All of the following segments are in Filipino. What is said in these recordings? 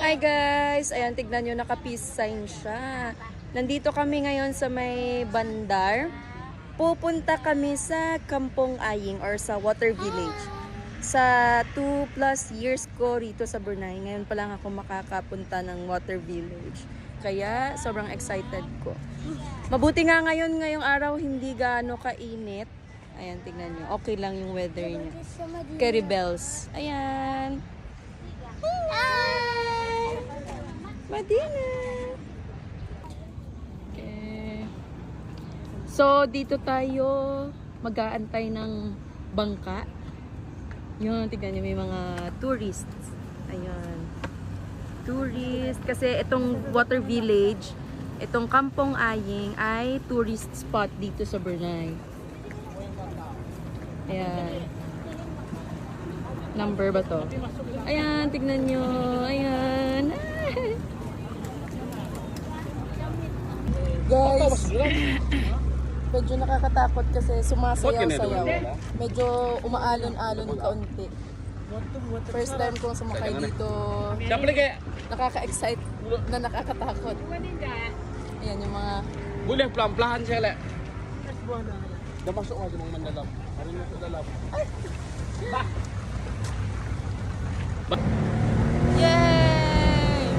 Hi guys! Ayan, tignan nyo, naka-peace sign siya. Nandito kami ngayon sa may bandar. Pupunta kami sa Kampong Aying or sa Water Village. Sa 2+ years ko rito sa Brunei, ngayon pa lang ako makakapunta ng Water Village. Kaya sobrang excited ko. Mabuti nga ngayong araw hindi gaano kainit. Ayan, tignan nyo. Okay lang yung weather niya. Curry bells. Ayan. Hi! Madina! Okay. So, dito tayo mag-aantay ng bangka. Yun, tignan nyo, may mga tourists. Ayan. Tourist. Kasi itong Water Village, itong Kampong Aying ay tourist spot dito sa Brunei. Ayan. Number ba to? Ayan, tignan nyo. Ayan. Guys, medyo nakakatakot kasi sumasayaw-sayaw. Medyo umaalon-alon kaunti. First time kong sumakay dito. Nakaka-excite na nakakatakot. Ayan yung mga... Boleh pelan-pelan siya le. Dah masuk aja mang mendalam. Hari masuk dalam. Yay!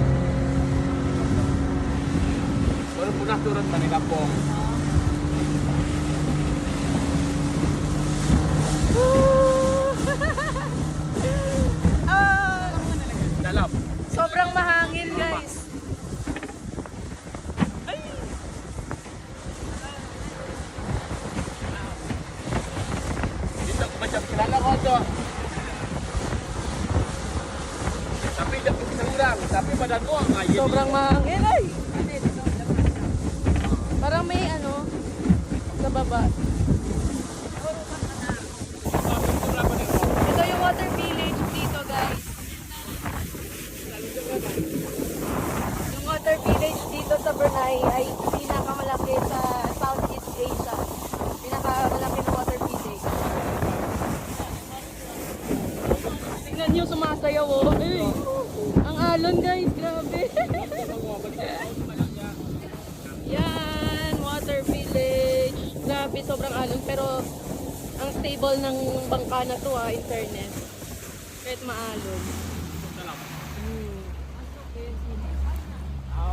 Baru punah turun dari kampung. Dalam. Sobrang mahangin, guys. Tidak macam celana kau tu. Tapi tidak bisa urang, tapi badan kau ngayon. Sobrang mahangin, ay! Parang may ano, sa baba. Ito yung Water Village dito, guys. Yung Water Village dito sa Brunei ay pinakamalaki sa Southeast Asia. Pinakamalaki na Water Village. Tingnan nyo, sumasayaw, oh. Ay, ang alon, guys. Grabe. Yan, Water Village. Grabe, sobrang alon. Pero, ang stable ng bangka na to, internet. Kahit maalon.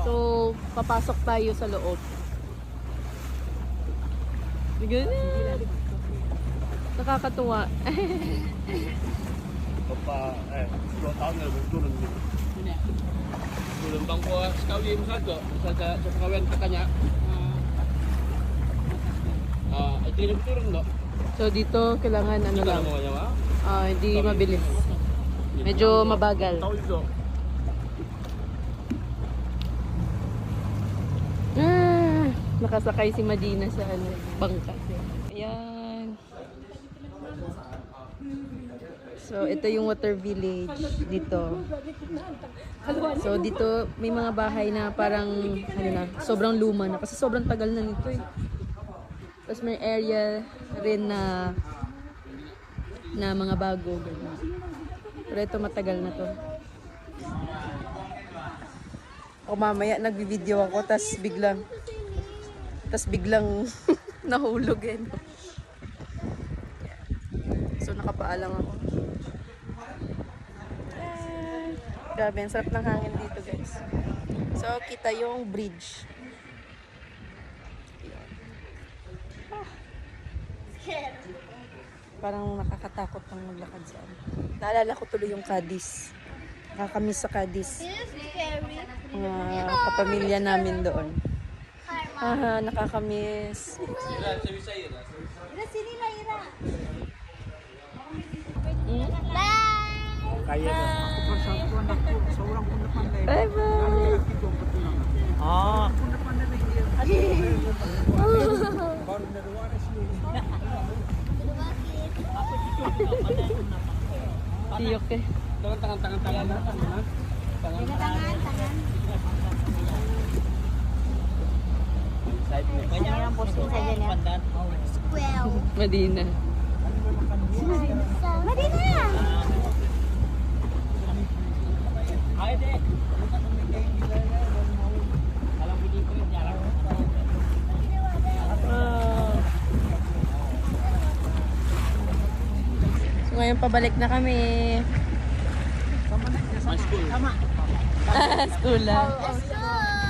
So, papasok tayo sa loob. Ganyan. Nakakatuwa. Bapa, 2 tahun dah turun ni. Turun bangku sekali saja. Saja sekalian katanya. Itu yang turun tak? So, dito, kailangan ano lang. Hindi mabilis. Medyo mabagal. Tahu itu. Nakasakay si Madina sa ano, bangka. Ayan. So, ito yung Water Village dito. So, dito may mga bahay na parang ano na, sobrang luma na kasi sobrang tagal na nito eh. Tapos may area rin na mga bago. Ganun. Pero ito matagal na to. O mamaya nagbi-video ako tas biglang nahulog eh. No? So nakapaalam ako. Grabe, ang sarap ng hangin dito, guys. So kita yung bridge. Parang nakakatakot pang maglakad sa ano. Naalala ko tuloy yung Cadiz. Nakakamiss sa Cadiz. Mga kapamilya namin doon. Nakakamiss. Kaya Bye bye. Tiyok eh. tangan. Banyak yang posting saja nih. Madina. Madina. Ayo deh. So ngayon pabalik na kami. My school. School lang. Let's go!